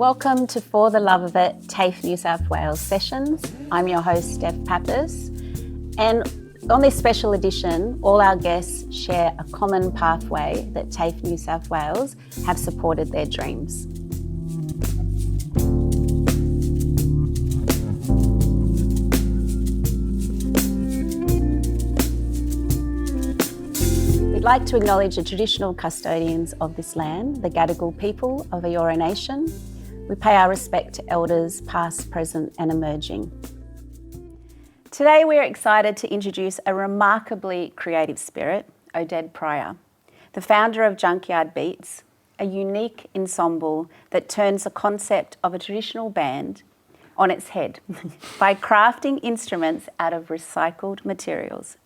Welcome to For the Love of It, Tafe Nsw sessions. I'm your host, Steph Pappas, and on this special edition, all our guests share a common pathway that Tafe Nsw have supported their dreams. We'd like to acknowledge the traditional custodians of this land, the Gadigal people of Eora Nation. We pay our respect to elders past, present and emerging. Today we're excited to introduce a remarkably creative spirit, Oded Prior, the founder of Junkyard Beats, a unique ensemble that turns the concept of a traditional band on its head by crafting instruments out of recycled materials.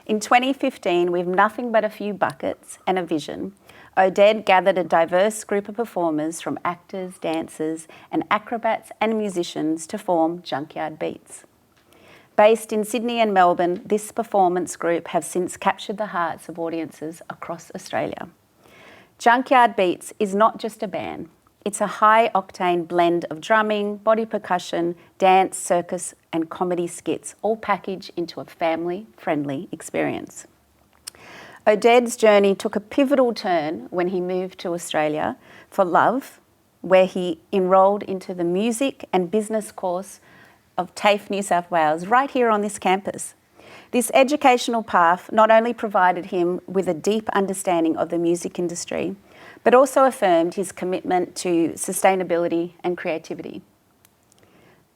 In 2015, with nothing but a few buckets and a vision, Oded gathered a diverse group of performers from actors, dancers, and acrobats and musicians to form Junkyard Beats. Based in Sydney and Melbourne, this performance group have since captured the hearts of audiences across Australia. Junkyard Beats is not just a band. It's a high-octane blend of drumming, body percussion, dance, circus, and comedy skits, all packaged into a family-friendly experience. Oded's journey took a pivotal turn when he moved to Australia for love, where he enrolled into the music and business course of Tafe Nsw right here on this campus. This educational path not only provided him with a deep understanding of the music industry, but also affirmed his commitment to sustainability and creativity.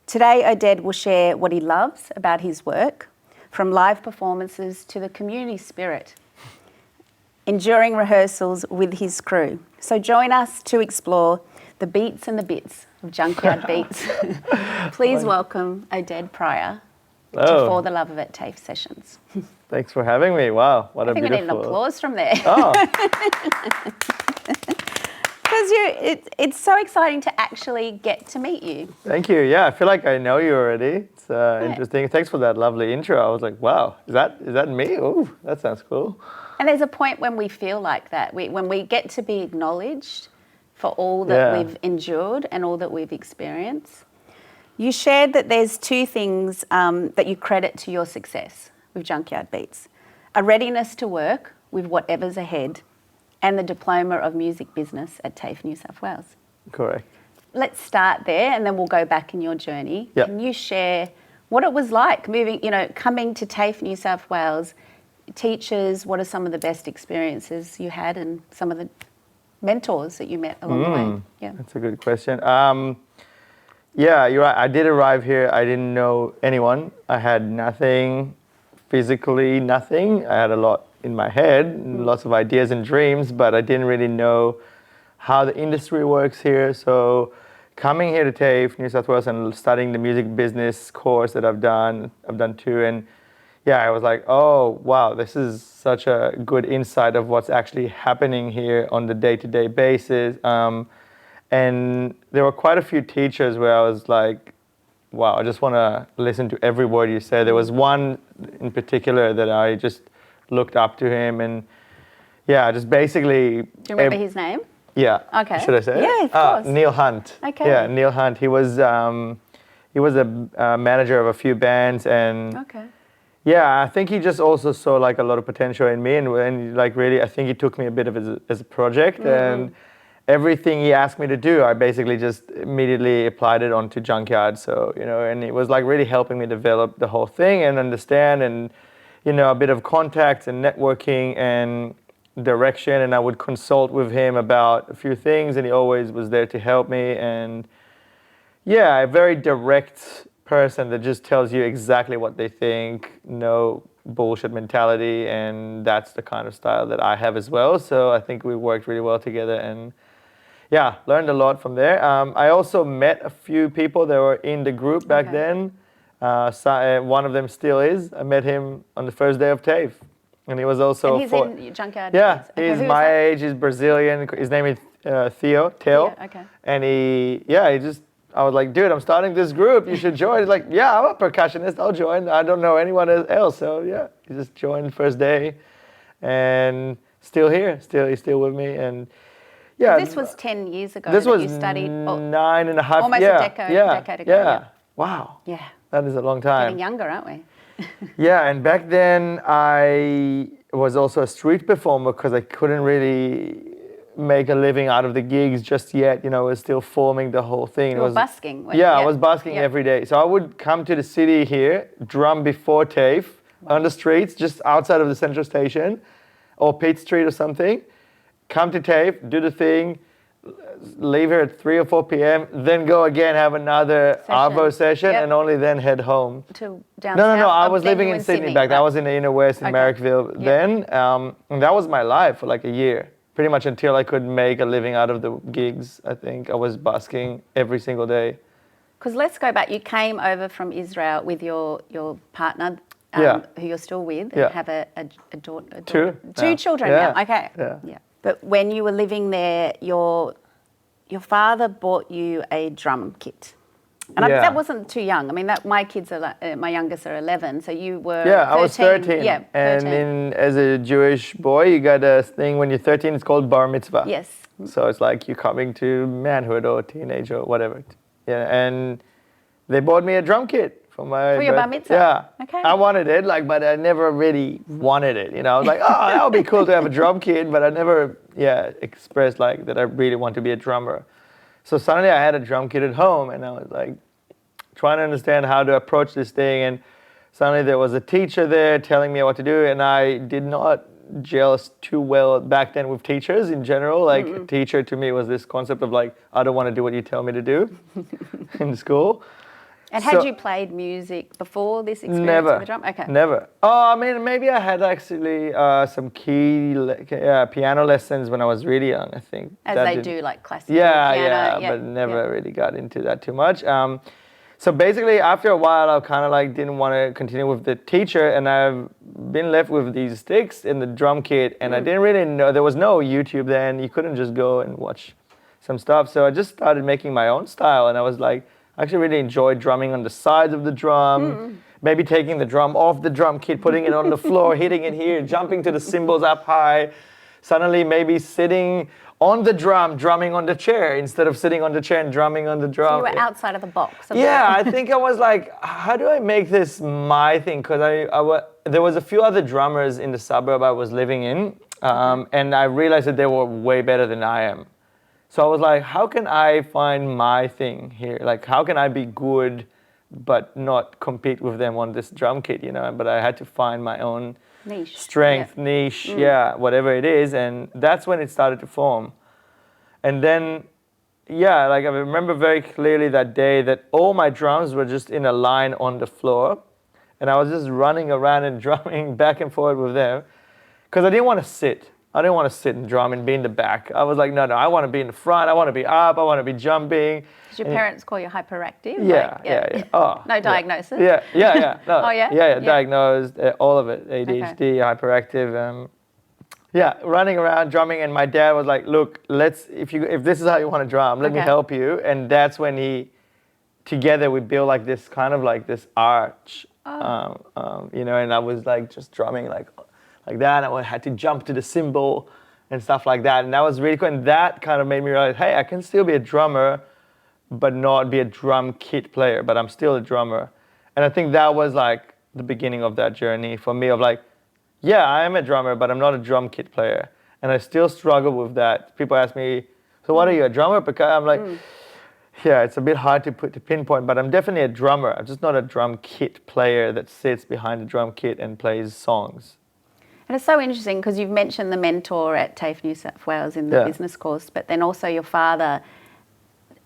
Today, Oded will share what he loves about his work, from live performances to the community spirit, enduring rehearsals with his crew. So join us to explore the beats and the bits of Junkyard Beats. Please welcome Oded Prior to For the Love of It Tafe sessions. Thanks for having me. Wow, what a beautiful... I think we need an applause from there. Oh. Because it's so exciting to actually get to meet you. Thank you. Yeah, I feel like I know you already. It's interesting. Thanks for that lovely intro. I was like, wow, is that me? Oh, that sounds cool. And there's a point when we feel like that, when we get to be acknowledged for all that we've endured and all that we've experienced. You shared that there's two things that you credit to your success with Junkyard Beats: a readiness to work with whatever's ahead, and the diploma of music business at Tafe Nsw. Correct. Let's start there, and then we'll go back in your journey. Yep. Can you share what it was like coming to Tafe Nsw? Teachers, what are some of the best experiences you had, and some of the mentors that you met along the way? Yeah, that's a good question. Yeah, you're right. I did arrive here. I didn't know anyone. I had nothing, physically nothing. I had a lot in my head, lots of ideas and dreams, but I didn't really know how the industry works here. So coming here to Tafe Nsw and studying the music business course that I've done two, and yeah, I was like, oh, wow, this is such a good insight of what's actually happening here on the day-to-day basis. And there were quite a few teachers where I was like, wow, I just want to listen to every word you say. There was one in particular that I just looked up to him, and yeah, just basically... Do you remember his name? Yeah. Okay. Should I say it? Yeah, of course. Neil Hunt. Okay. Yeah, Neil Hunt. He was a manager of a few bands, and... Okay. Yeah, I think he just also saw like a lot of potential in me, and like really, I think he took me a bit of as a project, and everything he asked me to do, I basically just immediately applied it onto Junkyard. So, and it was like really helping me develop the whole thing and understand, and, a bit of contacts and networking and direction. And I would consult with him about a few things, and he always was there to help me. And yeah, a very direct person that just tells you exactly what they think, no bullshit mentality, and that's the kind of style that I have as well. So I think we worked really well together, and yeah, learned a lot from there. I also met a few people that were in the group back then. One of them still is. I met him on the first day of Tafe, and he was also... And he's in Junkyard? Yeah, he's my age, he's Brazilian. His name is Theo. Okay. And I was like, dude, I'm starting this group. You should join. He's like, yeah, I'm a percussionist. I'll join. I don't know anyone else. So yeah, he just joined first day, and still here. He's still with me. And Yeah. This was 10 years ago This that was you studied. 9.5. Almost a decade ago. Yeah. Wow. Yeah. That is a long time. Getting younger, aren't we? Yeah, and back then I was also a street performer because I couldn't really make a living out of the gigs just yet. I was still forming the whole thing. You were busking. Yeah, I was busking every day. So I would come to the city here, drum before Tafe on the streets, just outside of the central station or Pitt Street or something. Come to Tafe, do the thing, leave here at 3 or 4 p.m., then go again, have another Arvo session, and only then head home. To down No, south? I was living in Sydney back then. I was in the inner west in Marrickville then. And that was my life for like a year, pretty much until I could make a living out of the gigs, I think. I was busking every single day. Because let's go back. You came over from Israel with your partner, who you're still with, and have a daughter. Two children now. Okay. Yeah. But when you were living there, your father bought you a drum kit. And that wasn't too young. I mean, my kids are my youngest are 11, so you were 13. I was 13. Yeah, 13. And as a Jewish boy, you got a thing when you're 13, it's called bar mitzvah. Yes. So it's like you're coming to manhood or teenage or whatever. Yeah, and they bought me a drum kit. For your bar mitzvah? Yeah. Okay. I wanted it, but I never really wanted it. I was like, oh, that would be cool to have a drum kit, but I never, expressed that I really want to be a drummer. So suddenly I had a drum kit at home, and I was like trying to understand how to approach this thing. And suddenly there was a teacher there telling me what to do, and I did not gel too well back then with teachers in general. A teacher to me was this concept of I don't want to do what you tell me to do in school. And had you played music before this experience with the drum? Okay. Never. Oh, I mean, maybe I had actually some piano lessons when I was really young, I think. As they do, like classical piano. Yeah, but never really got into that too much. So basically, after a while, I kind of didn't want to continue with the teacher, and I've been left with these sticks in the drum kit, and I didn't really know, there was no YouTube then, you couldn't just go and watch some stuff. So I just started making my own style, and I was like, I actually really enjoyed drumming on the sides of the drum, maybe taking the drum off the drum kit, putting it on the floor, hitting it here, jumping to the cymbals up high, suddenly maybe sitting on the drum, drumming on the chair, instead of sitting on the chair and drumming on the drum. So you were outside of the box. I think I was like, how do I make this my thing? Because there was a few other drummers in the suburb I was living in, and I realized that they were way better than I am. So I was like, how can I find my thing here? How can I be good but not compete with them on this drum kit, But I had to find my own niche. Strength, niche, whatever it is. And that's when it started to form. And then, I remember very clearly that day that all my drums were just in a line on the floor. And I was just running around and drumming back and forth with them because I didn't want to sit. I didn't want to sit and drum and be in the back. I was like, no, I want to be in the front. I want to be up. I want to be jumping. Did your parents call you hyperactive? Yeah. Oh, no diagnosis? Yeah. No. Oh, yeah? Yeah. Diagnosed, all of it. ADHD, hyperactive. Running around, drumming. And my dad was like, look, if this is how you want to drum, let me help you. And that's when together we built this kind of this arch, and I was just drumming like that. I had to jump to the cymbal and stuff like that. And that was really cool. And that kind of made me realize, hey, I can still be a drummer, but not be a drum kit player, but I'm still a drummer. And I think that was the beginning of that journey for me of I am a drummer, but I'm not a drum kit player. And I still struggle with that. People ask me, so what are you, a drummer? Because I'm like, it's a bit hard to pinpoint, but I'm definitely a drummer. I'm just not a drum kit player that sits behind the drum kit and plays songs. And it's so interesting because you've mentioned the mentor at Tafe Nsw in the business course, but then also your father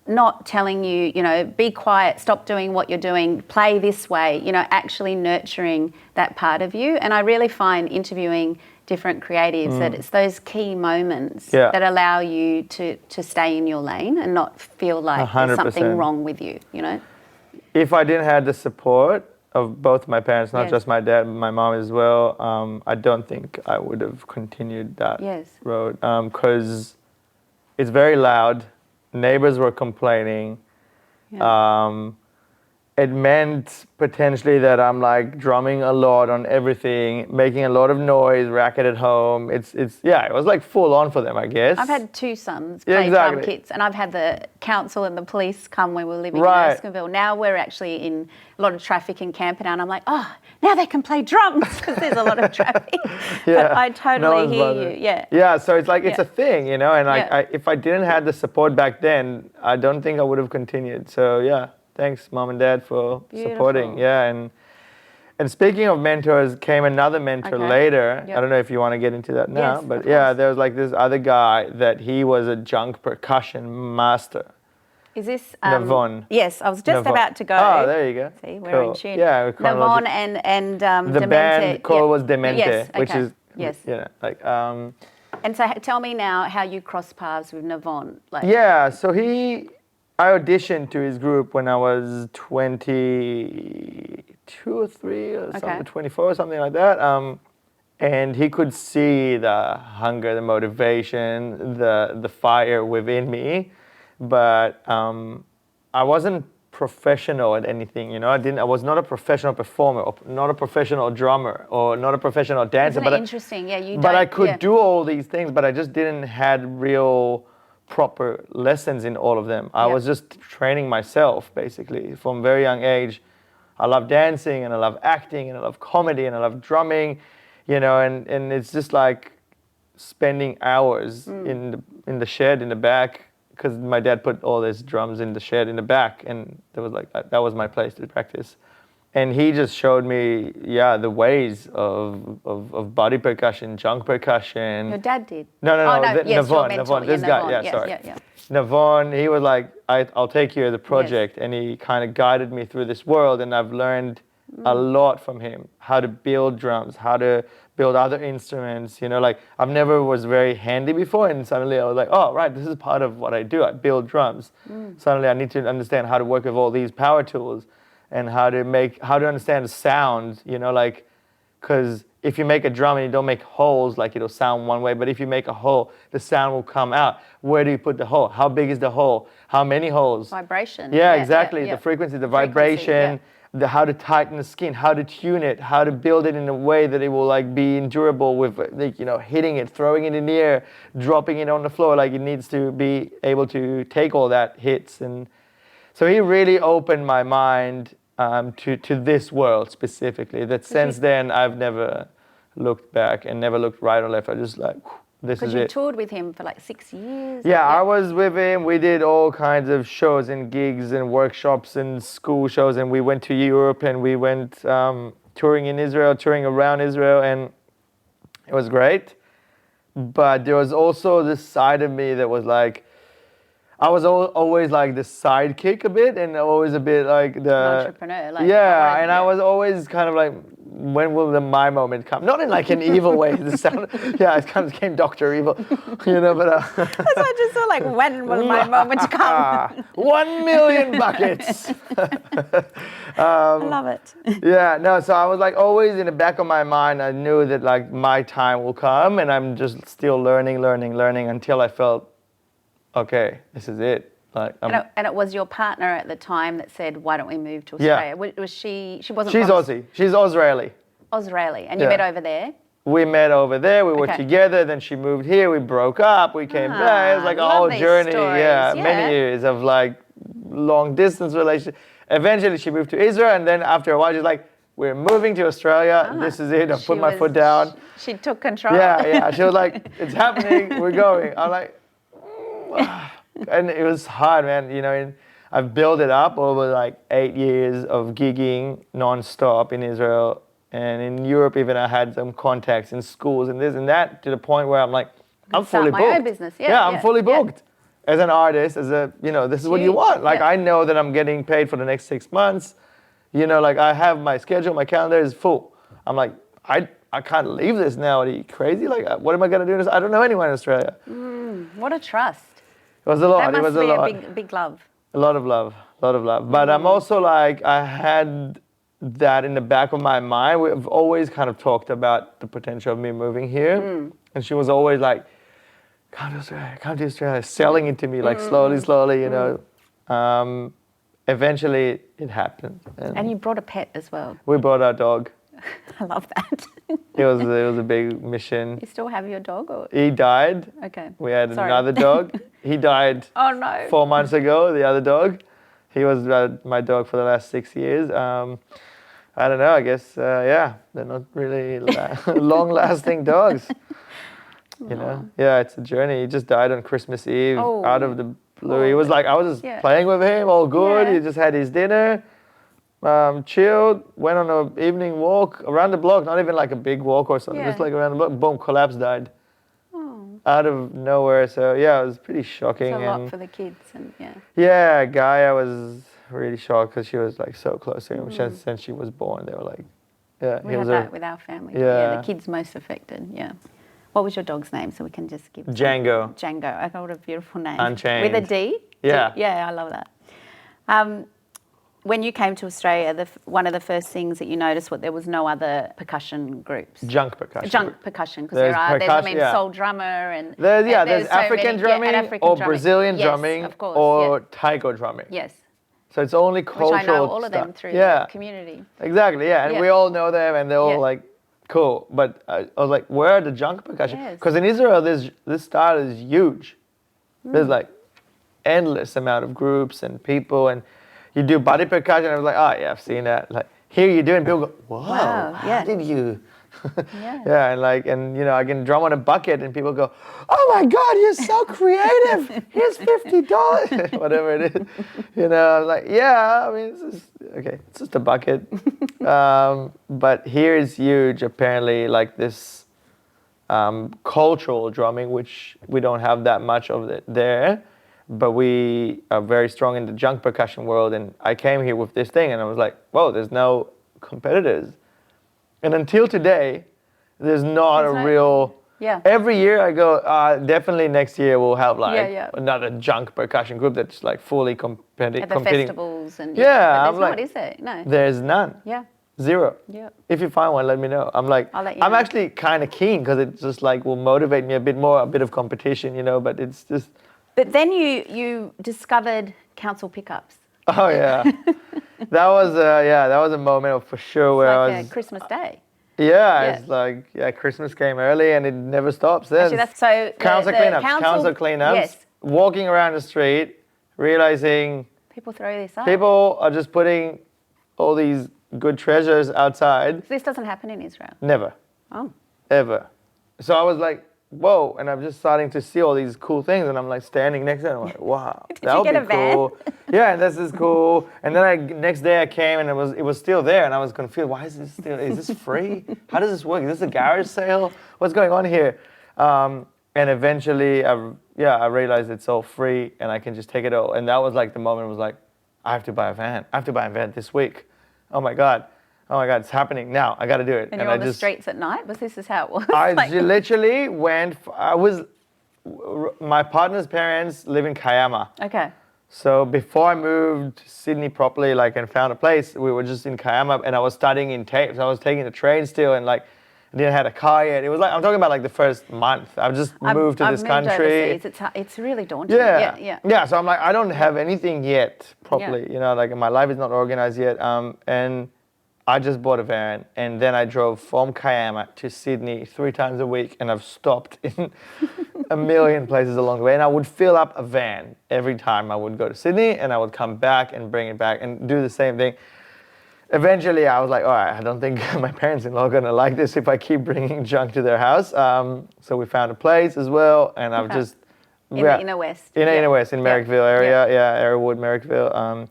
not telling you, be quiet, stop doing what you're doing, play this way, actually nurturing that part of you. And I really find interviewing different creatives that it's those key moments that allow you to stay in your lane and not feel like 100%. There's something wrong with you, If I didn't have the support of both my parents, not just my dad, but my mom as well, I don't think I would have continued that road. Because it's very loud. Neighbors were complaining. it meant potentially that I'm like drumming a lot on everything, making a lot of noise, racket at home. It's yeah, it was like full on for them, I guess. I've had two sons Yeah, play exactly. drum kits, and I've had the council and the police come when we were living Right. in Erskineville. Now we're actually in a lot of traffic in Camperdown. I'm like, oh, now they can play drums because there's a lot of traffic. Yeah. But I No totally one's hear bothered. you. Yeah. Yeah, so it's like it's Yeah. a thing, you know, and like Yeah. if I didn't have the support back then, I don't think I would have continued. So yeah, thanks mom and dad for supporting. Beautiful. Yeah, and speaking of mentors, came another mentor Okay. later. Yep. I don't know if you want to get into that now, Yes, but of yeah, course. there was like this other guy that he was a junk percussion master. Is this Navon. Yes, I was just Navon. about to go. Oh, there you go. See, we're Cool. in tune. Yeah, Navon chronologic- and the Demente. band called was Demente, Yes, which okay. is Yes. you know, like And so tell me now how you cross paths with Navon. Like, yeah, so I auditioned to his group when I was 22 or 3 or something, Okay. 24 or something like that. And he could see the hunger, the motivation, the fire within me, but I wasn't professional at anything. You know, I was not a professional performer, or not a professional drummer, or not a professional dancer. isn't it But interesting? Yeah, you but don't. I could yeah. do all these things, but I just didn't had real proper lessons in all of them. I Yep. was just training myself basically from a very young age. I love dancing and I love acting and I love comedy and I love drumming, you know, and it's just like spending hours in the shed in the back, because my dad put all his drums in the shed in the back, and there was like that was my place to practice. And he just showed me, yeah, the ways of body percussion, junk percussion. Your dad did. No, Oh, no, Navon, yes, your mentor. Navon, this Yeah, guy, Navon. yeah, Yes, sorry. yeah. Navon, he was like, I'll take you as a project, and he kind of guided me through this world, and I've learned a lot from him, how to build drums, how to build other instruments, you know, like I've never was very handy before, and suddenly I was like, oh, right, this is part of what I do, I build drums. Suddenly I need to understand how to work with all these power tools, and how to understand sound, you know, like, because if you make a drum and you don't make holes, like it'll sound one way, but if you make a hole, the sound will come out. Where do you put the hole? How big is the hole? How many holes? Vibration. Yeah, exactly. yeah. The frequency, the Frequency, vibration, yeah. how to tighten the skin, how to tune it, how to build it in a way that it will like be endurable with, like, you know, hitting it, throwing it in the air, dropping it on the floor. Like it needs to be able to take all that hits. And so he really opened my mind to this world specifically. That since then I've never looked back and never looked right or left. I just like, this Because is you it. toured with him for like 6 years. Yeah, I was with him. We did all kinds of shows and gigs and workshops and school shows, and we went to Europe and we went touring in Israel, touring around Israel, and it was great. But there was also this side of me that was like, I was always like the sidekick a bit, and always a bit like the entrepreneur, like, yeah, and I was always kind of like, when will my moment come? Not in like an evil way. The sound, yeah, it kind of became Dr. Evil, you know. But So I just feel like, when will my moment come? 1 million buckets. I love it. Yeah, no. So I was like always in the back of my mind. I knew that like my time will come, and I'm just still learning until I felt, okay, this is it. Like, And it was your partner at the time that said, why don't we move to Yeah. Australia? Was she wasn't she's from Aussie. She's Israeli. Australia, and you Yeah. met over there? We met over there. We were Okay. together. Then she moved here. We broke up. We came back. It was like a love whole these journey. stories, Yeah, yeah. many years of like long distance relationship. Eventually, she moved to Israel, and then after a while, she's like, "We're moving to Australia. This is it. I put my foot down." She took control. Yeah. She was like, "It's happening. We're going." I'm like, and it was hard, man. You know, and I've built it up over like 8 years of gigging non-stop in Israel. And in Europe, even I had some contacts in schools and this and that, to the point where I'm like, I'm fully booked. Start my own business. Yeah, I'm fully booked. As an artist, as a, you know, this is what you Huge, want. Like, yeah. I know that I'm getting paid for the next 6 months. You know, like I have my schedule, my calendar is full. I'm like, I can't leave this now. Are you crazy? Like, what am I going to do? I don't know anyone in Australia. What a trust. It was a lot. That must It was be a lot. a big love. A lot of love. But I'm also like, I had that in the back of my mind. We've always kind of talked about the potential of me moving here. And she was always like, come to Australia, selling it to me like slowly, you know. eventually it happened. And you brought a pet as well. We brought our dog. I love that. It was a big mission. You still have your dog? Or? He died. Okay. We had Sorry. another dog. He died Oh, no. 4 months ago, the other dog. He was my dog for the last 6 years. I don't know, I guess, they're not really long-lasting dogs. You know? Yeah, it's a journey. He just died on Christmas Eve out of the blue. He was like, I was just playing with him, all good. He just had his dinner, chilled, went on an evening walk around the block, not even like a big walk or something, just like around the block, boom, collapsed, died. Out of nowhere. So yeah, it was pretty shocking. It's a lot for the kids. And Gaia was really shocked because she was like so close to him since she was born. They were like, we had that with our family. Yeah, the kids most affected. Yeah. What was your dog's name? So we can just give Django. Django. I thought a beautiful name. Unchained. With a D? Yeah. Yeah, I love that. When you came to Australia, one of the first things that you noticed was there was no other percussion groups. Junk percussion. Junk percussion, because there's soul drummer and there's so African drumming or Brazilian drumming of course, or taiko drumming. Yes. So it's only cultural Which I know all of them through the community. Exactly, and we all know them, and they're all like cool. But I was like, where are the junk percussion? Because in Israel, this style is huge. There's like endless amount of groups and people, and you do body percussion. I was like, oh yeah, I've seen that. Like here you do, and people go, wow, how did you? And you know, I can drum on a bucket, and people go, oh my God, you're so creative. Here's $50, whatever it is. You know, I was like, yeah, I mean, it's just a bucket. But here is huge, apparently, like this cultural drumming, which we don't have that much of it there. But we are very strong in the junk percussion world, and I came here with this thing, and I was like, whoa, there's no competitors. And until today, there's not real... Yeah. Every year I go, definitely next year we'll have another junk percussion group that's like fully competing. At the festivals and... But there's not, is there? No. There's none. Yeah. Zero. Yeah. If you find one, let me know. I'm like, I'll let you I'm know. actually kind of keen because it just like will motivate me a bit more, a bit of competition, you know, but it's just... But then you discovered council pickups. Oh yeah, that was a moment for sure where I was Christmas Day. It's like Christmas came early and it never stops. Then actually, that's so council cleanups. Yes. Walking around the street, realizing people throw this up. People are just putting all these good treasures outside. So this doesn't happen in Israel. Never. Oh. Ever. So I was like, whoa, and I'm just starting to see all these cool things, and I'm like standing next to it, and I'm like, wow, that would be cool. Yeah, and this is cool. And then next day I came, and it was still there, and I was confused. Why is this still? Is this free? How does this work? Is this a garage sale? What's going on here? And eventually, I realized it's all free, and I can just take it all. And that was like the moment. I was like, I have to buy a van. I have to buy a van this week. Oh my God, it's happening now. I got to do it. And you're on the streets at night, but this is how it was. I literally went. My partner's parents live in Kiama. Okay. So before I moved to Sydney properly, and found a place, we were just in Kiama, and I was studying in Tafe. So I was taking the train still, and I didn't have a car yet. It was I'm talking about the first month. I've just moved to this country. Overseas. It's really daunting. Yeah. So I'm like, I don't have anything yet properly. You know, my life is not organized yet. And I just bought a van, and then I drove from Kiama to Sydney 3 times a week, and I've stopped in a million places along the way. And I would fill up a van every time I would go to Sydney, and I would come back and bring it back and do the same thing. Eventually, I was like, all right, I don't think my parents-in-law are going to like this if I keep bringing junk to their house. So we found a place as well, and I've just... In the inner west. In the inner west, in Merrickville area, Arrowwood, Merrickville.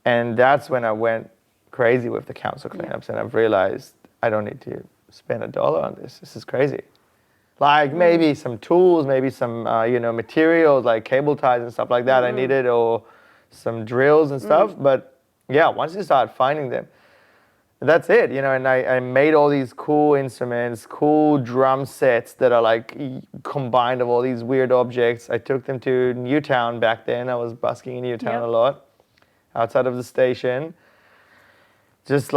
And that's when I went crazy with the council cleanups, and I've realized I don't need to spend $1 on this. This is crazy. Maybe some tools, maybe some materials like cable ties and stuff like that I needed, or some drills and stuff. But yeah, once you start finding them, that's it, And I made all these cool instruments, cool drum sets that are combined of all these weird objects. I took them to Newtown back then. I was busking in Newtown a lot, outside of the station. Just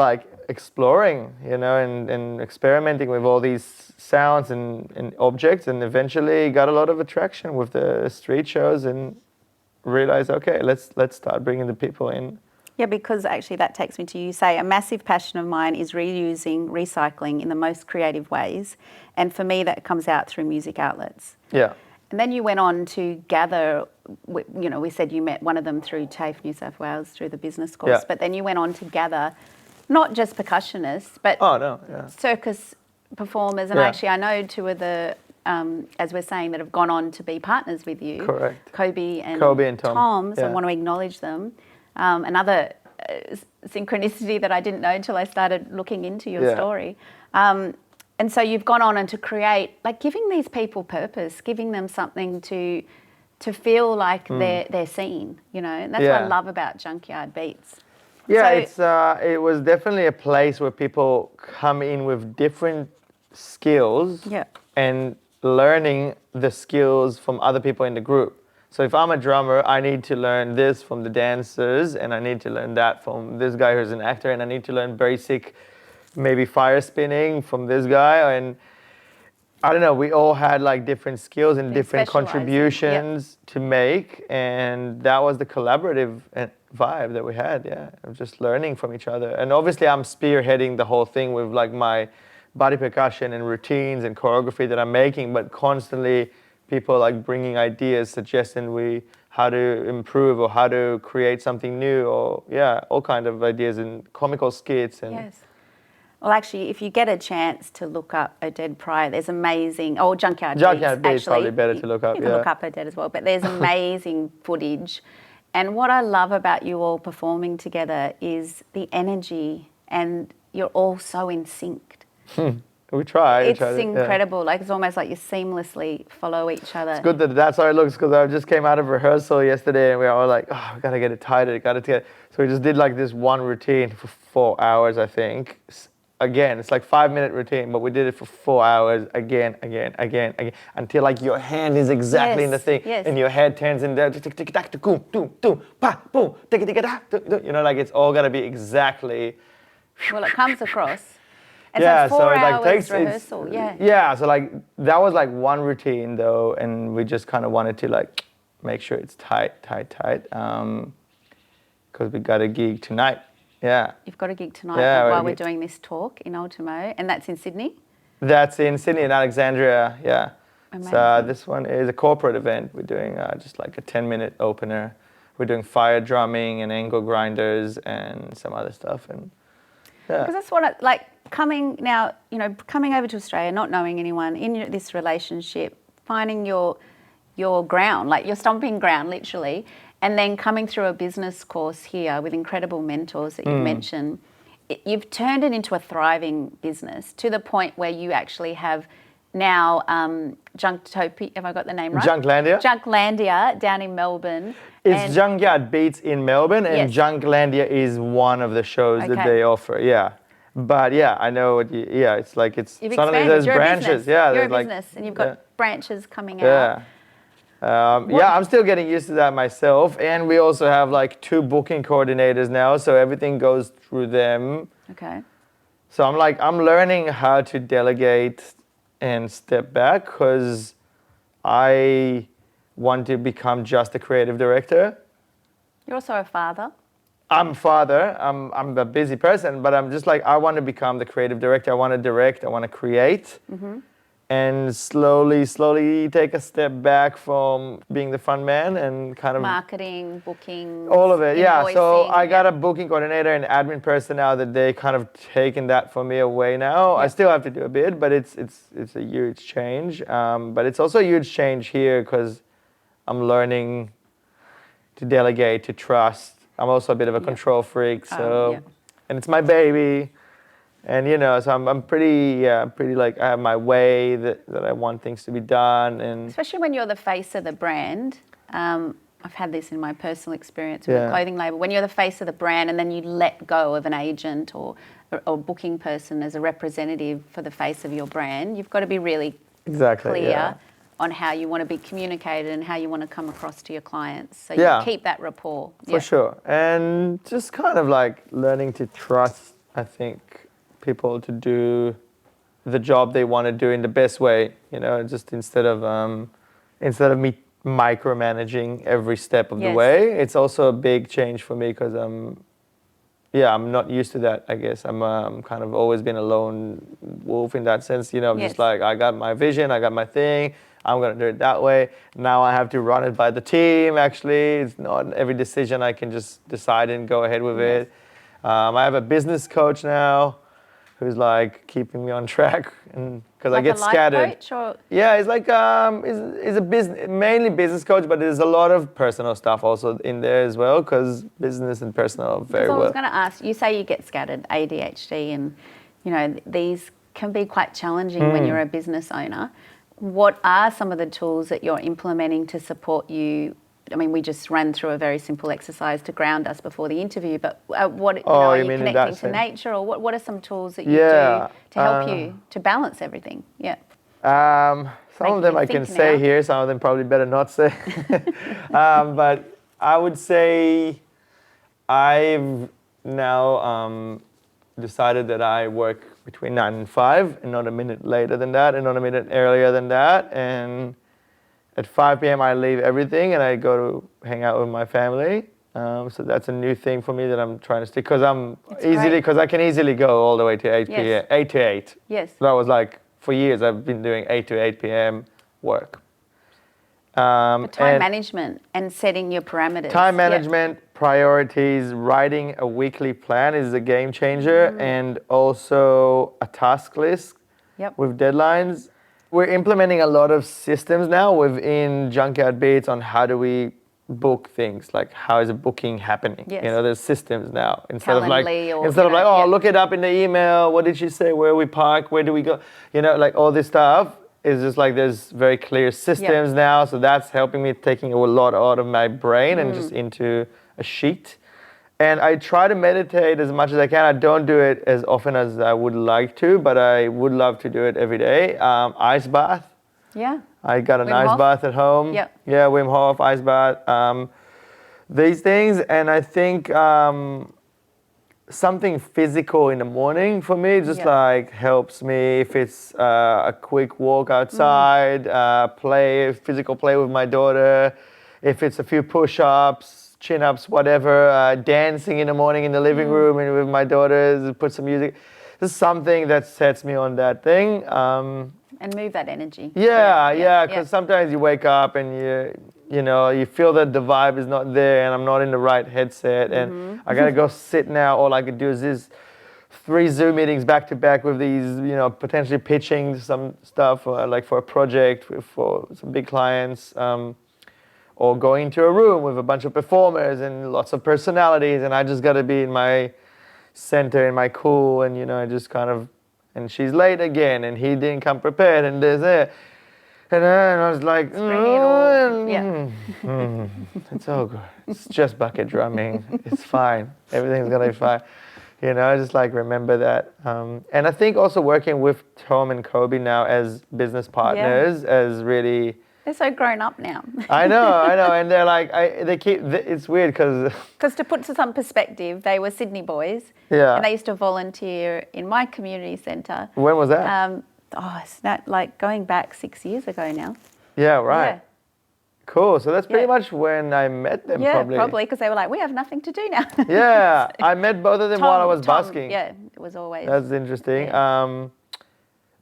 exploring, and experimenting with all these sounds and objects, and eventually got a lot of attraction with the street shows, and realized, okay, let's start bringing the people in. Yeah, because actually that takes me to you say a massive passion of mine is reusing, recycling in the most creative ways. And for me, that comes out through music outlets. Yeah. And then you went on to gather, we said you met one of them through Tafe Nsw through the business course, Yeah. but then you went on to gather not just percussionists, but circus performers. And Yeah. actually I know two of the, as we're saying, that have gone on to be partners with you. Correct. Kobe and Tom. So I Yeah. want to acknowledge them. Another synchronicity that I didn't know until I started looking into your story. And so you've gone on and to create, like giving these people purpose, giving them something to feel like they're seen, and that's what I love about Junkyard Beats. Yeah, So, it was definitely a place where people come in with different skills and learning the skills from other people in the group. So if I'm a drummer, I need to learn this from the dancers, and I need to learn that from this guy who's an actor, and I need to learn basic, maybe fire spinning from this guy. And I don't know, we all had like different skills and different contributions to make, and that was the collaborative vibe that we had, of just learning from each other. And obviously I'm spearheading the whole thing with like my body percussion and routines and choreography that I'm making, but constantly people like bringing ideas, suggesting how to improve or how to create something new, or all kind of ideas and comical skits. And yes. Well, actually, if you get a chance to look up Oded Prior, there's amazing, Junkyard Beats. Junkyard Beats, actually, probably better to look up. You can look up Oded as well, but there's amazing footage. And what I love about you all performing together is the energy, and you're all so in sync. We try. It's incredible. Like, it's almost like you seamlessly follow each other. It's good that that's how it looks, because I just came out of rehearsal yesterday and we were all like, we gotta get it tighter, So we just did like this one routine for 4 hours, I think. Again, it's like 5-minute routine, but we did it for 4 hours again, until like your hand is exactly in the thing, and your head turns in there, like it's all gotta be exactly. Well, it comes across. And so 4 hours rehearsal, so like that was like one routine though, and we just kind of wanted to like make sure it's tight, because we got a gig tonight. Yeah. You've got a gig tonight while we're doing this talk in Ultimo, and that's in Sydney? That's in Sydney, in Alexandria, Amazing. So this one is a corporate event. We're doing just like a 10-minute opener. We're doing fire drumming and angle grinders and some other stuff. And because that's what coming over to Australia, not knowing anyone, in this relationship, finding your ground, like your stomping ground, literally, and then coming through a business course here with incredible mentors that you've mentioned, you've turned it into a thriving business to the point where you actually have now Junktopia, have I got the name right? Junklandia down in Melbourne. It's Junkyard Beats in Melbourne, and Junklandia is one of the shows that they offer, But I know what it's like. You've suddenly expanded. there's You're branches. You're a business, and you've got branches coming out. I'm still getting used to that myself, and we also have like 2 booking coordinators now, so everything goes through them. Okay. So I'm learning how to delegate and step back, because I want to become just a creative director. You're also a father. I'm a father. I'm a busy person, but I'm just like, I want to become the creative director. I want to direct. I want to create. And slowly take a step back from being the front man and kind of marketing, booking, all of it. So I got a booking coordinator and admin person now that they kind of taken that from me away now. I still have to do a bit, but it's a huge change. But it's also a huge change here because I'm learning to delegate, to trust. I'm also a bit of a control freak, and it's my baby. And so I'm pretty like, I have my way that I want things to be done, and especially when you're the face of the brand. I've had this in my personal experience with a clothing label. When you're the face of the brand, and then you let go of an agent or booking person as a representative for the face of your brand, you've got to be really clear on how you want to be communicated and how you want to come across to your clients. So you keep that rapport. For sure, and just kind of like learning to trust, I think, people to do the job they want to do in the best way, just instead of me micromanaging every step of the Yes. way. It's also a big change for me because I'm not used to that, I guess. I'm kind of always been a lone wolf in that sense, Yes. just like I got my vision, I got my thing, I'm gonna do it that way. Now I have to run it by the team, actually. It's not every decision I can just decide and go ahead with Yes. it. I have a business coach now who's like keeping me on track, and because I Like get a life scattered. coach or Yeah, it's like is a business, mainly business coach, but there's a lot of personal stuff also in there as well, because business and personal are very because I was well. going to ask, you say you get scattered, ADHD, and these can be quite challenging when you're a business owner. What are some of the tools that you're implementing to support you? I mean, we just ran through a very simple exercise to ground us before the interview, but are you you mean in that connecting to sense? nature, or what are some tools that you Yeah, do to help you to balance everything? Yeah. Some Making of them you I can think say now. here, some of them probably better not say. But I would say I've now decided that I work between 9 and 5, and not a minute later than that, and not a minute earlier than that. And at 5 p.m. I leave everything and I go to hang out with my family. So that's a new thing for me that I'm trying to stick, because I can easily go all the way to 8 p.m. Yes. 8 to 8. Yes. So that was like, for years I've been doing 8 to 8 p.m. work. Time and management and setting your parameters. Time Yeah. management, priorities, writing a weekly plan is a game changer, and also a task list Yep. with deadlines. We're implementing a lot of systems now within Junkyard Beats on how do we book things, like how is a booking happening. Yes. There's systems now instead of Calendly or, like, oh, yeah. look it up in the email, what did she say, where we park, where do we go, like all this stuff is just like there's very clear systems now, so that's helping me, taking a lot out of my brain and just into a sheet. And I try to meditate as much as I can. I don't do it as often as I would like to, but I would love to do it every day. Ice bath. Yeah. I got an Wim ice Hof? bath at home. Yep. Yeah, Wim Hof, ice bath. These things, and I think something physical in the morning for me just Yep. like helps me. If it's a quick walk outside, physical play with my daughter, if it's a few push-ups, chin-ups, whatever, dancing in the morning in the living room and with my daughters, put some music. This is something that sets me on that thing. And move that energy. Yeah, because sometimes you wake up and you feel that the vibe is not there, and I'm not in the right headset, and I gotta go sit now. All I could do is this 3 Zoom meetings back to back with these, potentially pitching some stuff like for a project for some big clients, or going to a room with a bunch of performers and lots of personalities, and I just gotta be in my center, in my cool, and I just kind of. And she's late again, and he didn't come prepared, and there's it. And I was like, it's all good. It's just bucket drumming. It's fine. Everything's gonna be fine. I just like remember that. And I think also working with Tom and Kobe now as business partners, as really. They're so grown up now. I know, and they're like, it's weird because. Because to put some perspective, they were Sydney boys. Yeah. And they used to volunteer in my community centre. When was that? It's not like going back 6 years ago now. Yeah, right. Yeah. Cool. So that's pretty much when I met them, Yeah, probably. because they were like, we have nothing to do now. Yeah, I met both of them while I was busking. Yeah, it was always. That's interesting. Yeah.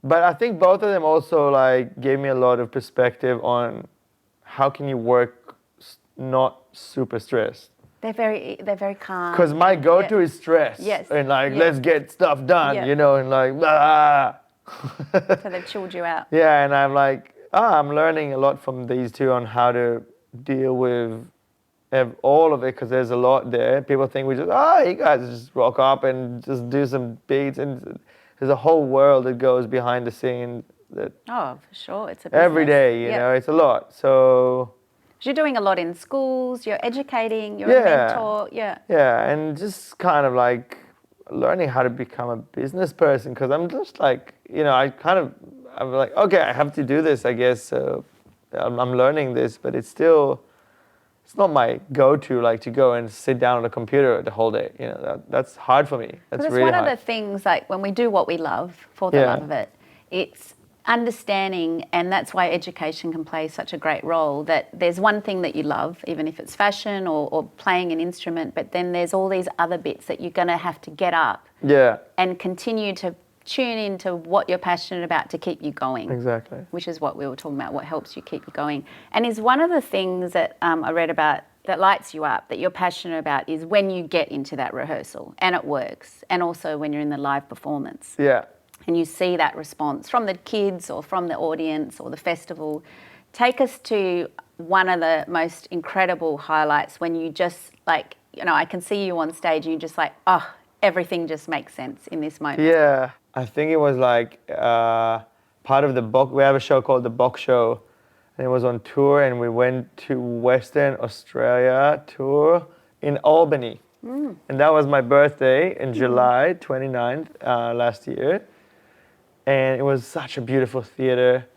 But I think both of them also like gave me a lot of perspective on how can you work not super stressed. They're very calm. Because my go-to is stress. Yes. And like, let's get stuff done, Yeah. and like, blah. So they've chilled you out. Yeah, and I'm like, I'm learning a lot from these two on how to deal with all of it, because there's a lot there. People think we just, you guys just rock up and just do some beats, and there's a whole world that goes behind the scene that Oh, for sure. It's a business. every day, it's a lot. So You're doing a lot in schools, you're educating, you're Yeah. a mentor. Yeah. yeah, and just kind of like learning how to become a business person, because I'm just like, I'm like, okay, I have to do this, I guess. So I'm learning this, but it's not my go-to, like to go and sit down on a computer the whole day. That's hard for me. That's Because really it's one hard. of the things, like when we do what we love for the Yeah. love of it, it's understanding, and that's why education can play such a great role, that there's one thing that you love, even if it's fashion or playing an instrument, but then there's all these other bits that you're going to have to get up and continue to tune into what you're passionate about to keep you going. Exactly. Which is what we were talking about, what helps you keep you going. And is one of the things that I read about that lights you up, that you're passionate about, is when you get into that rehearsal and it works, and also when you're in the live performance. Yeah. And you see that response from the kids or from the audience or the festival. Take us to one of the most incredible highlights when you just like, you know, I can see you on stage and you're just like, oh, everything just makes sense in this moment. Yeah, I think it was like part of the Bok. We have a show called the Bok Show, and it was on tour, and we went to Western Australia tour in Albany. And that was my birthday in July 29th last year. And it was such a beautiful theater.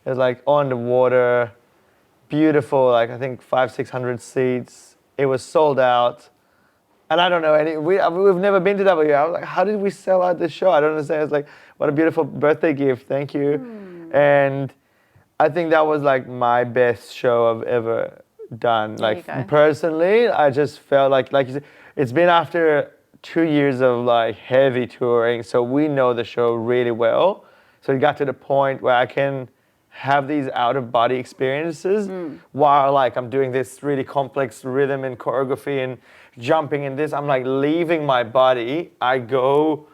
It was like on the water, beautiful, like I think 500-600 seats. It was sold out. And I don't know, we've never been to W. I was like, how did we sell out this show? I don't understand. It's like, what a beautiful birthday gift. Thank you. And I think that was like my best show I've ever done. Like personally, I just felt like you said, it's been after 2 years of like heavy touring, so we know the show really well. So it got to the point where I can have these out-of-body experiences while like I'm doing this really complex rhythm and choreography and jumping in this. I'm like leaving my body. I know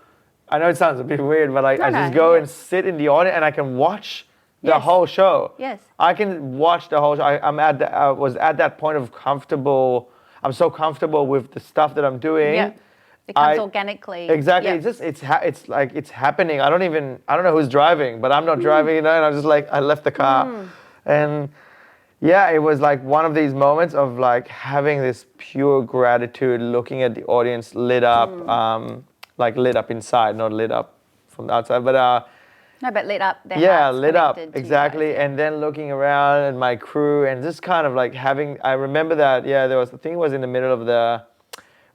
it sounds a bit weird, but I just go and sit in the audience and I can watch the whole show. Yes. I can watch the whole show. I was at that point of comfortable. I'm so comfortable with the stuff that I'm doing. Yeah. It comes organically. Exactly. Yep. It's like it's happening. I don't know who's driving, but I'm not driving, you know, and I'm just like, I left the car. And yeah, it was like one of these moments of like having this pure gratitude, looking at the audience lit up, like lit up inside, not lit up from the outside, but no, but lit up. Lit up, exactly. And then looking around at my crew and just kind of like I remember that, there was, I think it was in the middle of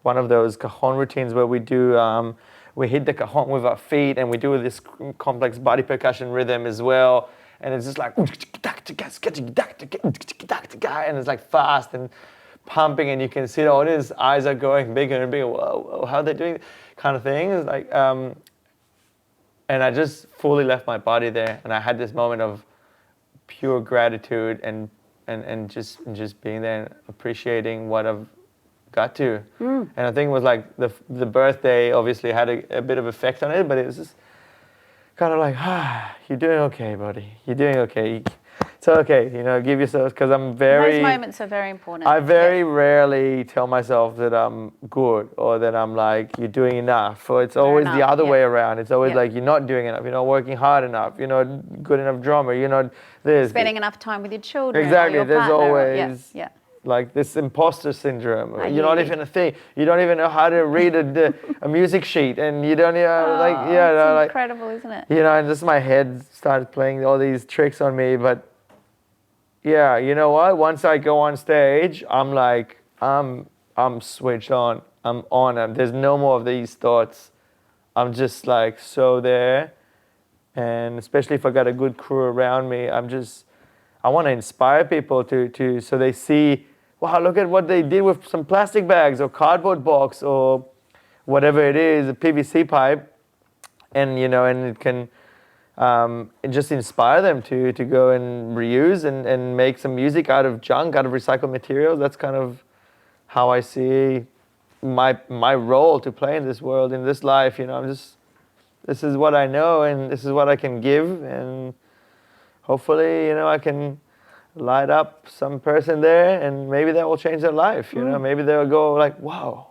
one of those cajon routines where we do, we hit the cajon with our feet and we do this complex body percussion rhythm as well. And it's just like, and it's like fast and pumping, and you can see the audience eyes are going bigger and bigger. Whoa, how are they doing? Kind of thing. It's like, and I just fully left my body there, and I had this moment of pure gratitude and just being there and appreciating what I've got to. And I think it was like the birthday obviously had a bit of effect on it, but it was just kind of like, you're doing okay, buddy. You're doing okay. It's okay, you know, give yourself, because those moments are very important. I very rarely tell myself that I'm good or that I'm like, you're doing enough. Or it's always the other way around. It's always like, you're not doing enough. You're not working hard enough. You're not good enough drummer. You're not this. Spending enough time with your children. Exactly. Or your There's partner, always like this imposter syndrome. You're not even a thing. You don't even know how to read a music sheet, and you don't even it's incredible, isn't it? You know, and just my head started playing all these tricks on me. But yeah, you know what? Once I go on stage, I'm like, I'm switched on. I'm on. There's no more of these thoughts. I'm just like so there, and especially if I got a good crew around me, I want to inspire people to so they see, wow, look at what they did with some plastic bags or cardboard box or whatever it is, a PVC pipe, and you know, and it can just inspire them to go and reuse and make some music out of junk, out of recycled materials. That's kind of how I see my role to play in this world, in this life. You know, this is what I know and this is what I can give, and hopefully, you know, I can light up some person there, and maybe that will change their life. You know, maybe they'll go like, wow,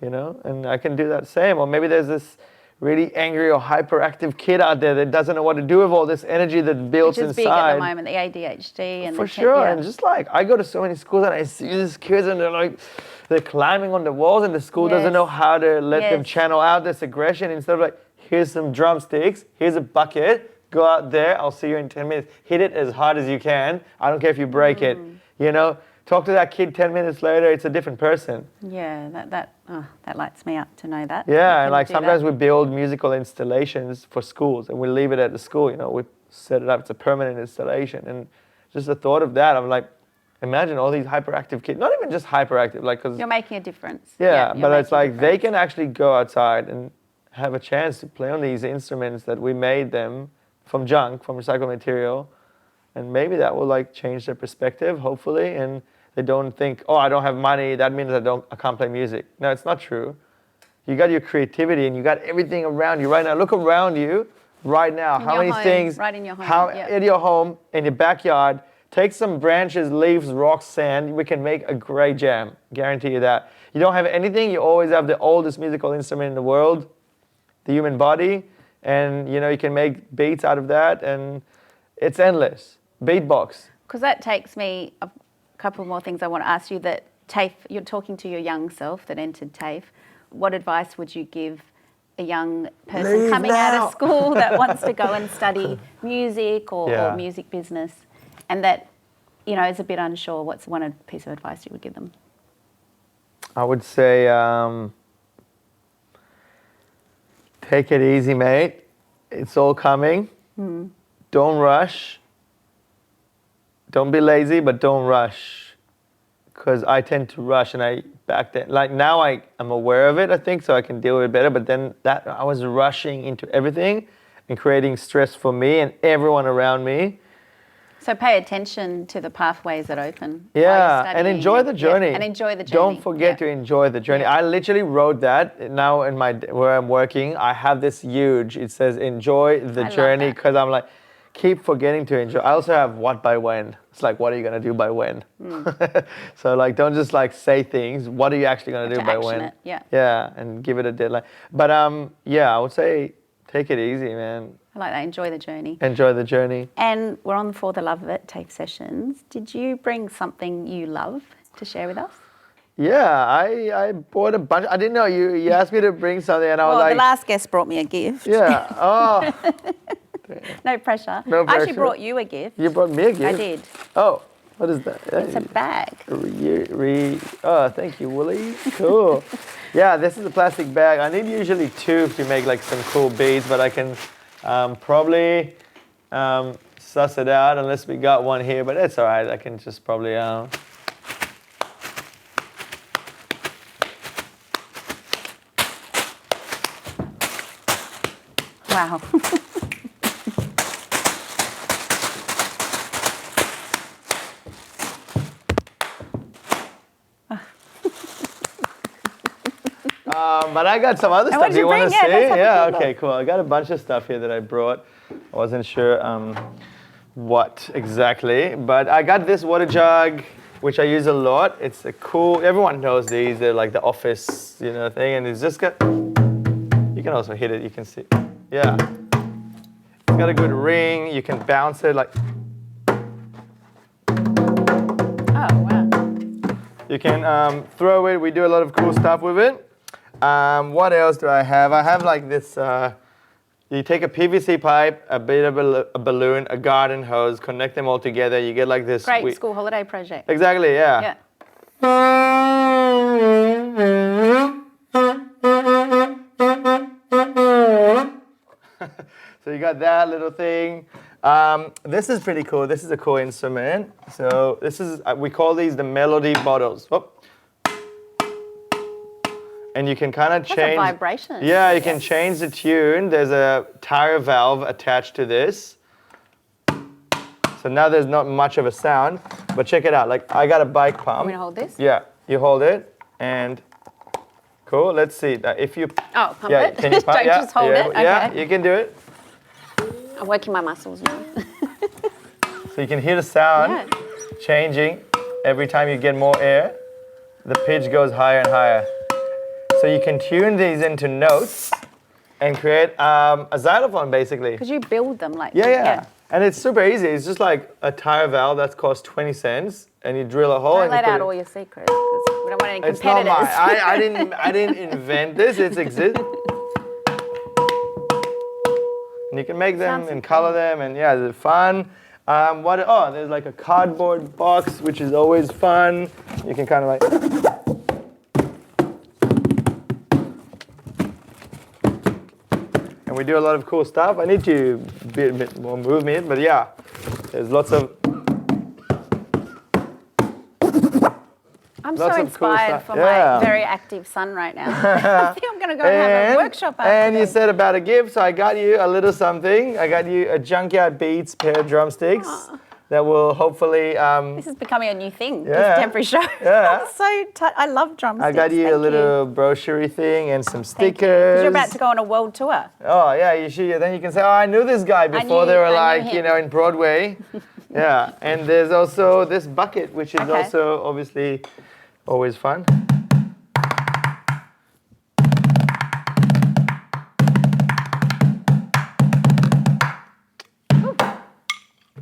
you know, and I can do that same. Or maybe there's this really angry or hyperactive kid out there that doesn't know what to do with all this energy that builds inside. Which is big at the moment, the ADHD and for sure. And just like I go to so many schools and I see these kids and they're climbing on the walls, and the school doesn't know how to let them channel out this aggression. Instead of like, here's some drumsticks, here's a bucket. Go out there, I'll see you in 10 minutes. Hit it as hard as you can. I don't care if you break it. You know, talk to that kid 10 minutes later, it's a different person. Yeah, that lights me up to know that. Yeah, and like sometimes we build musical installations for schools and we leave it at the school. You know, we set it up. It's a permanent installation. And just the thought of that, I'm like, imagine all these hyperactive kids, not even just hyperactive, like, because You're making a difference. yeah, you're but it's making a like they difference. can actually go outside and have a chance to play on these instruments that we made them from junk, from recycled material, and maybe that will like change their perspective, hopefully, and they don't think, oh, I don't have money, that means I can't play music. No, it's not true. You got your creativity and you got everything around you right now. Look around you right now. In how your many home, things? right in your home, How yeah. in your home, in your backyard. Take some branches, leaves, rocks, sand. We can make a great jam. Guarantee you that. You don't have anything. You always have the oldest musical instrument in the world, the human body, and you know you can make beats out of that, and it's endless. Beatbox. Because that takes me a couple more things I want to ask you. That Tafe, you're talking to your young self that entered Tafe. What advice would you give a young person Leave coming out now. of school that wants to go and study music or music business, and that, you know, is a bit unsure? What's one piece of advice you would give them? I would say, take it easy, mate. It's all coming. Don't rush. Don't be lazy, but don't rush. Because I tend to rush, and back then, like now I'm aware of it, I think, so I can deal with it better. But then I was rushing into everything and creating stress for me and everyone around me. So pay attention to the pathways that open. Yeah, while you're and studying enjoy the journey. and enjoy the journey. Don't forget to enjoy the journey. Yeah. I literally wrote that now in where I'm working. I have this huge. It says enjoy the love journey, that. because I'm like, keep forgetting to enjoy. I also have what by when. It's like, what are you gonna do by when? So like, don't just like say things. What are you actually gonna do to by action when? it, yeah. Yeah, and give it a deadline. But yeah, I would say take it easy, man. I like that. Enjoy the journey. Enjoy the journey. And we're on For the Love of It Tafe sessions. Did you bring something you love to share with us? Yeah, I bought a bunch. I didn't know you asked me to bring something, and I was Well, like, the last guest brought me a gift. yeah. Oh, No pressure. No I actually pressure. brought you a gift. you brought me a gift. I did. Oh, what is that? It's a bag. Oh, thank you, Wooly. Cool. Yeah, this is a plastic bag. I need usually two to make like some cool beads, but I can probably suss it out unless we got one here. But it's all right. I can just probably. Wow. But I got some other And stuff. what did Do you you want to bring? Yeah, see? let's have a Yeah, quick okay, look. cool. I got a bunch of stuff here that I brought. I wasn't sure what exactly, but I got this water jug, which I use a lot. It's a cool, everyone knows these. They're like the office, you know, thing. And it's just got, you can also hit it, you can see. Yeah. It's got a good ring. You can bounce it like, Oh, wow. you can throw it. We do a lot of cool stuff with it. What else do I have? I have like this, you take a PVC pipe, a bit of a balloon, a garden hose, connect them all together. You get like this. Great school holiday project. Exactly, yeah. So you got that little thing. This is pretty cool. This is a cool instrument. So this is, we call these the melody bottles. Whoop. And you can kind of change. That's a vibration. Yeah, you can change the tune. There's a tire valve attached to this. So now there's not much of a sound, but check it out. Like I got a bike pump. Want me to hold this? Yeah, you hold it, and cool. Let's see. If you Oh, pump yeah, it? can you pump? Don't Yeah, just hold yeah, it? yeah, Okay. you can do it. I'm working my muscles now. So you can hear the sound Yeah. changing every time you get more air. The pitch goes higher and higher. So you can tune these into notes and create a xylophone, basically. Because you build them like Yeah. And it's super easy. It's just like a tire valve that's cost 20 cents, and you drill a hole. Don't and let you put out it- all your secrets, because we don't want any It's not competitors. mine. I didn't invent this. It exists. And you can make them Sounds and color them, and yeah, they're fun. There's like a cardboard box, which is always fun. You can kind of like. And we do a lot of cool stuff. I need to be a bit more movement, but yeah, there's lots of. I'm Lots so of cool inspired stuff. for Yeah. my very active son right now. I think I'm going to go and have a workshop after And you this. said about a gift, so I got you a little something. I got you a Junkyard Beats pair of drumsticks that will hopefully. This is becoming a new thing, Yeah. this temporary show. Yeah. I love drumsticks. I got you a Thank little brochure thing and some Thank you. 'Cause stickers. you're about to go on a world tour. Oh yeah, you should. Then you can say, "Oh, I knew this guy before they were I knew like, him. in Broadway." Yeah, and there's also this bucket, which is Okay. also obviously always fun.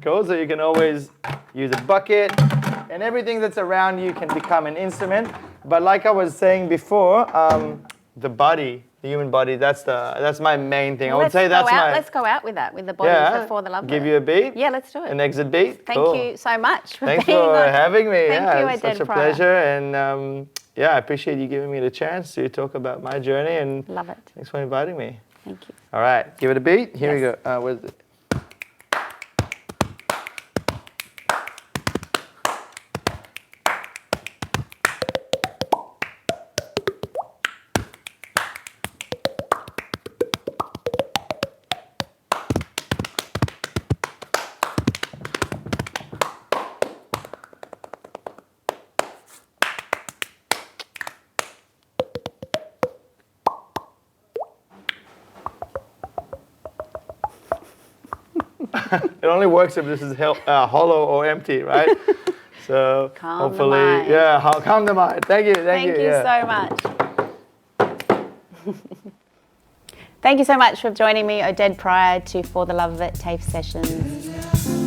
Cool. So you can always use a bucket, and everything that's around you can become an instrument. But like I was saying before, the body. The human body, that's my main thing. I would say that's my... Let's go out with that, with the body for the love of Give it. you a beat? Yeah, let's do it. An exit beat? Thank Cool. you so much for Thanks being for on. having me. Thank you, it's such Oded a Prior. pleasure. And yeah, I appreciate you giving me the chance to talk about my journey. And Love it. thanks for inviting me. Thank you. All right, give it a beat. Here we Yes. go. Where's it? It only works if this is hollow or empty, right? So Calm the hopefully, mind. yeah, calm the mind. Thank you, thank you. Thank you yeah. so much. Thank you so much for joining me, Oded Prior, to For the Love of It Tafe Sessions.